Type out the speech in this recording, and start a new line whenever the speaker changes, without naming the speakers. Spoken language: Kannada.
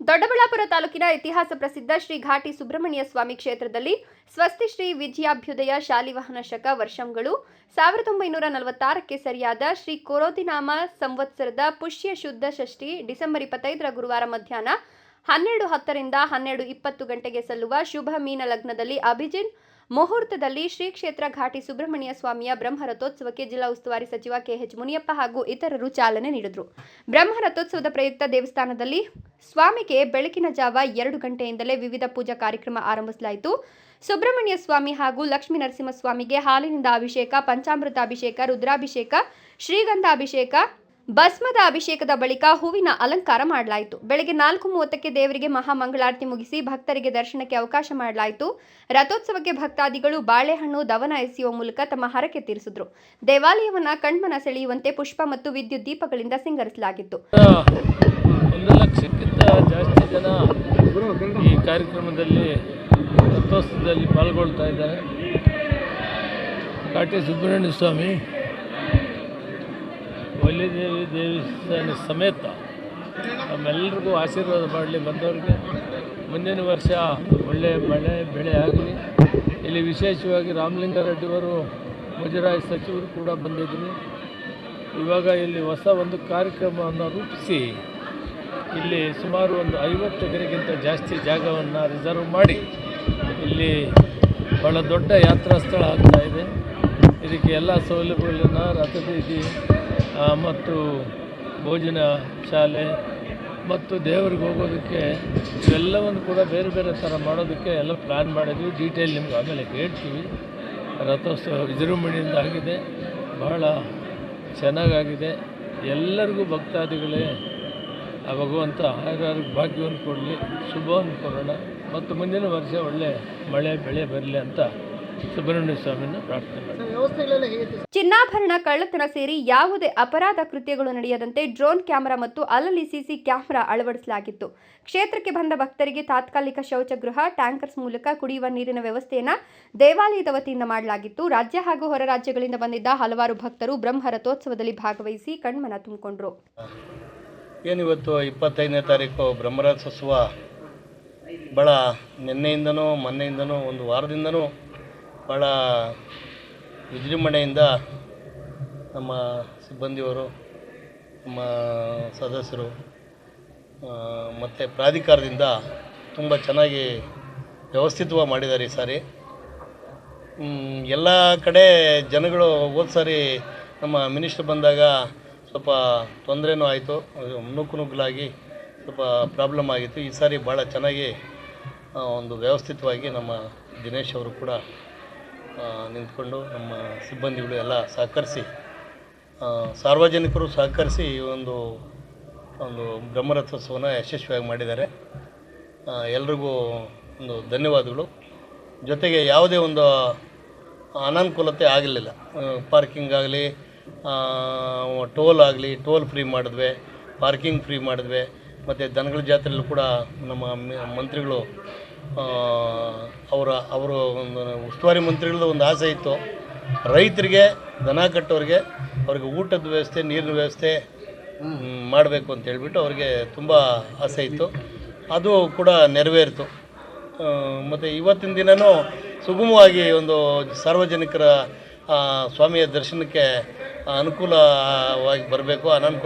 ದೊಡ್ಡಬಳ್ಳಾಪುರ ತಾಲೂಕಿನ ಇತಿಹಾಸ ಪ್ರಸಿದ್ಧ ಶ್ರೀ ಘಾಟಿ ಸುಬ್ರಹ್ಮಣ್ಯ ಸ್ವಾಮಿ ಕ್ಷೇತ್ರದಲ್ಲಿ ಸ್ವಸ್ತಿ ಶ್ರೀ ವಿಜಯಾಭ್ಯುದಯ ಶಾಲಿವಾಹನ ಶಕ ವರ್ಷಂಗಳು 1946ಕ್ಕೆ ಸರಿಯಾದ ಶ್ರೀ ಕೋರೋದಿನಾಮ ಸಂವತ್ಸರದ ಪುಷ್ಯ ಶುದ್ಧ ಷಷ್ಠಿ ಡಿಸೆಂಬರ್ 25ರ ಗುರುವಾರ ಮಧ್ಯಾಹ್ನ 12:10 ರಿಂದ 12:20 ಗಂಟೆಗೆ ಸಲ್ಲುವ ಶುಭ ಮೀನ ಲಗ್ನದಲ್ಲಿ ಅಭಿಜಿನ್ ಮುಹೂರ್ತದಲ್ಲಿ ಶ್ರೀ ಕ್ಷೇತ್ರ ಘಾಟಿ ಸುಬ್ರಹ್ಮಣ್ಯ ಸ್ವಾಮಿಯ ಬ್ರಹ್ಮರಥೋತ್ಸವಕ್ಕೆ ಜಿಲ್ಲಾ ಉಸ್ತುವಾರಿ ಸಚಿವ ಕೆಎಚ್ ಮುನಿಯಪ್ಪ ಹಾಗೂ ಇತರರು ಚಾಲನೆ ನೀಡಿದರು. ಬ್ರಹ್ಮರಥೋತ್ಸವದ ಪ್ರಯುಕ್ತ ದೇವಸ್ಥಾನದಲ್ಲಿ ಸ್ವಾಮಿಗೆ ಬೆಳಕಿನ ಜಾವ 2 ಗಂಟೆಯಿಂದಲೇ ವಿವಿಧ ಪೂಜಾ ಕಾರ್ಯಕ್ರಮ ಆರಂಭಿಸಲಾಯಿತು. ಸುಬ್ರಹ್ಮಣ್ಯ ಸ್ವಾಮಿ ಹಾಗೂ ಲಕ್ಷ್ಮೀ ನರಸಿಂಹಸ್ವಾಮಿಗೆ ಹಾಲಿನಿಂದ ಅಭಿಷೇಕ, ಪಂಚಾಮೃತ ಅಭಿಷೇಕ, ರುದ್ರಾಭಿಷೇಕ, ಶ್ರೀಗಂಧ ಅಭಿಷೇಕ, ಭಸ್ಮದ ಅಭಿಷೇಕದ ಬಳಿಕ ಹೂವಿನ ಅಲಂಕಾರ ಮಾಡಲಾಯಿತು. ಬೆಳಗ್ಗೆ 4:30ಕ್ಕೆ ದೇವರಿಗೆ ಮಹಾಮಂಗಳಾರತಿ ಮುಗಿಸಿ ಭಕ್ತರಿಗೆ ದರ್ಶನಕ್ಕೆ ಅವಕಾಶ ಮಾಡಲಾಯಿತು. ರಥೋತ್ಸವಕ್ಕೆ ಭಕ್ತಾದಿಗಳು ಬಾಳೆಹಣ್ಣು, ದವನ ಎಸೆಯುವ ಮೂಲಕ ತಮ್ಮ ಹರಕೆ ತೀರಿಸಿದರು. ದೇವಾಲಯವನ್ನ ಕಣ್ಮನ ಸೆಳೆಯುವಂತೆ ಪುಷ್ಪ ಮತ್ತು ವಿದ್ಯುತ್ ದೀಪಗಳಿಂದ ಸಿಂಗರಿಸಲಾಗಿತ್ತು.
1 ಲಕ್ಷಕ್ಕಿಂತ ಜಾಸ್ತಿ ಜನ ಈ ಕಾರ್ಯಕ್ರಮದಲ್ಲಿ ರಥೋತ್ಸವದಲ್ಲಿ ಪಾಲ್ಗೊಳ್ತಾ ಇದ್ದಾರೆ. ಘಾಟಿ ಸುಬ್ರಹ್ಮಣ್ಯ ಸ್ವಾಮಿ ವಲ್ಲಿದೇವಿ ದೇವಸ್ಥಾನ ಸಮೇತ ನಮ್ಮೆಲ್ಲರಿಗೂ ಆಶೀರ್ವಾದ ಮಾಡಲಿ. ಬಂದವರಿಗೆ ಮುಂದಿನ ವರ್ಷ ಒಳ್ಳೆಯ ಮಳೆ ಬೆಳೆ ಆಗಲಿ. ಇಲ್ಲಿ ವಿಶೇಷವಾಗಿ ರಾಮಲಿಂಗಾರೆಡ್ಡಿಯವರು ಮುಜರಾಯಿ ಸಚಿವರು ಕೂಡ ಬಂದಿದ್ದರು. ಇವಾಗ ಇಲ್ಲಿ ಹೊಸ ಒಂದು ಕಾರ್ಯಕ್ರಮವನ್ನು ರೂಪಿಸಿ ಇಲ್ಲಿ ಸುಮಾರು ಒಂದು 50 ಎಕರೆಗಿಂತ ಜಾಸ್ತಿ ಜಾಗವನ್ನು ರಿಸರ್ವ್ ಮಾಡಿ ಇಲ್ಲಿ ಭಾಳ ದೊಡ್ಡ ಯಾತ್ರಾ ಸ್ಥಳ ಆಗ್ತಾಯಿದೆ. ಇದಕ್ಕೆ ಎಲ್ಲ ಸೌಲಭ್ಯಗಳನ್ನು ರಥಬೀದಿ ಮತ್ತು ಭೋಜನ ಶಾಲೆ ಮತ್ತು ದೇವರಿಗೆ ಹೋಗೋದಕ್ಕೆ ಇವೆಲ್ಲವನ್ನು ಕೂಡ ಬೇರೆ ಬೇರೆ ಥರ ಮಾಡೋದಕ್ಕೆ ಎಲ್ಲ ಪ್ಲ್ಯಾನ್ ಮಾಡಿದ್ವಿ. ಡೀಟೇಲ್ ನಿಮ್ಗೆ ಆಮೇಲೆ ಹೇಳ್ತೀವಿ. ರಥೋತ್ಸವ ವಿಜೃಂಭಣೆಯಿಂದ ಆಗಿದೆ, ಬಹಳ ಚೆನ್ನಾಗಾಗಿದೆ. ಎಲ್ಲರಿಗೂ ಭಕ್ತಾದಿಗಳೇ ಆ ಭಗವಂತ ಆರೋಗ್ಯ ಭಾಗ್ಯವನ್ನು ಕೊಡಲಿ, ಶುಭವನ್ನು ಕೊಡೋಣ ಮತ್ತು ಮುಂದಿನ ವರ್ಷ ಒಳ್ಳೆ ಮಳೆ ಬೆಳೆ ಬರಲಿ ಅಂತ ಸುಬ್ರಹ್ಮಣ್ಯ ಸ್ವಾಮಿನ ಪ್ರಾರ್ಥನೆ ಮಾಡಿ.
ಚಿನ್ನಾಭರಣ ಕಳ್ಳತನ ಸೇರಿ ಯಾವುದೇ ಅಪರಾಧ ಕೃತ್ಯಗಳು ನಡೆಯದಂತೆ ಡ್ರೋನ್ ಕ್ಯಾಮೆರಾ ಮತ್ತು ಅಲ್ಲಲ್ಲಿ ಸಿಸಿ ಕ್ಯಾಮೆರಾ ಅಳವಡಿಸಲಾಗಿತ್ತು. ಕ್ಷೇತ್ರಕ್ಕೆ ಬಂದ ಭಕ್ತರಿಗೆ ತಾತ್ಕಾಲಿಕ ಶೌಚಗೃಹ, ಟ್ಯಾಂಕರ್ಸ್ ಮೂಲಕ ಕುಡಿಯುವ ನೀರಿನ ವ್ಯವಸ್ಥೆಯನ್ನು ದೇವಾಲಯದ ವತಿಯಿಂದ ಮಾಡಲಾಗಿತ್ತು. ರಾಜ್ಯ ಹಾಗೂ ಹೊರ ರಾಜ್ಯಗಳಿಂದ ಬಂದಿದ್ದ ಹಲವಾರು ಭಕ್ತರು ಬ್ರಹ್ಮ ರಥೋತ್ಸವದಲ್ಲಿ ಭಾಗವಹಿಸಿ ಕಣ್ಮನ ತುಂಬಿಕೊಂಡರು.
ಏನಿವತ್ತು 25ನೇ ತಾರೀಕು ಬ್ರಹ್ಮರಥೋತ್ಸವ ಭಾಳ ನಿನ್ನೆಯಿಂದನೂ ಮೊನ್ನೆಯಿಂದನೂ ಒಂದು ವಾರದಿಂದನೂ ಭಾಳ ವಿಜೃಂಭಣೆಯಿಂದ ನಮ್ಮ ಸಿಬ್ಬಂದಿಯವರು, ನಮ್ಮ ಸದಸ್ಯರು ಮತ್ತು ಪ್ರಾಧಿಕಾರದಿಂದ ತುಂಬ ಚೆನ್ನಾಗಿ ವ್ಯವಸ್ಥಿತವಾಗಿ ಮಾಡಿದ್ದಾರೆ. ಈ ಸಾರಿ ಎಲ್ಲ ಕಡೆ ಜನಗಳು ಹೋದ ಸಾರಿ ನಮ್ಮ ಮಿನಿಸ್ಟರ್ ಬಂದಾಗ ಸ್ವಲ್ಪ ತೊಂದರೆನೂ ಆಯಿತು, ನುಗ್ಗಲಾಗಿ ಸ್ವಲ್ಪ ಪ್ರಾಬ್ಲಮ್ ಆಗಿತ್ತು. ಈ ಸಾರಿ ಭಾಳ ಚೆನ್ನಾಗಿ ಒಂದು ವ್ಯವಸ್ಥಿತವಾಗಿ ನಮ್ಮ ದಿನೇಶ್ ಅವರು ಕೂಡ ನಿಂತ್ಕೊಂಡು ನಮ್ಮ ಸಿಬ್ಬಂದಿಗಳು ಎಲ್ಲ ಸಹಕರಿಸಿ, ಸಾರ್ವಜನಿಕರು ಸಹಕರಿಸಿ ಈ ಒಂದು ಬ್ರಹ್ಮರಥೋತ್ಸವನ ಯಶಸ್ವಿಯಾಗಿ ಮಾಡಿದ್ದಾರೆ. ಎಲ್ರಿಗೂ ಒಂದು ಧನ್ಯವಾದಗಳು. ಜೊತೆಗೆ ಯಾವುದೇ ಒಂದು ಅನಾನುಕೂಲತೆ ಆಗಲಿಲ್ಲ. ಪಾರ್ಕಿಂಗ್ ಆಗಲಿ, ಟೋಲ್ ಆಗಲಿ, ಟೋಲ್ ಫ್ರೀ ಮಾಡಿದ್ವಿ, ಪಾರ್ಕಿಂಗ್ ಫ್ರೀ ಮಾಡಿದ್ವಿ. ಮತ್ತು ದನಗಳ ಜಾತ್ರೆಯಲ್ಲೂ ಕೂಡ ನಮ್ಮ ಮಂತ್ರಿಗಳು ಅವರು ಒಂದು ಉಸ್ತುವಾರಿ ಮಂತ್ರಿಗಳದ್ದು ಒಂದು ಆಸೆ ಇತ್ತು, ರೈತರಿಗೆ, ದನ ಕಟ್ಟೋರಿಗೆ ಅವ್ರಿಗೆ ಊಟದ ವ್ಯವಸ್ಥೆ, ನೀರಿನ ವ್ಯವಸ್ಥೆ ಮಾಡಬೇಕು ಅಂತ ಹೇಳ್ಬಿಟ್ಟು ಅವ್ರಿಗೆ ತುಂಬ ಆಸೆ ಇತ್ತು. ಅದು ಕೂಡ ನೆರವೇರಿತು. ಮತ್ತು ಇವತ್ತಿನ ದಿನವೂ ಸುಗಮವಾಗಿ ಒಂದು ಸಾರ್ವಜನಿಕರ ಸ್ವಾಮಿಯ ದರ್ಶನಕ್ಕೆ ಅನುಕೂಲವಾಗಿ ಬರಬೇಕು, ಅನಾನುಕೂಲ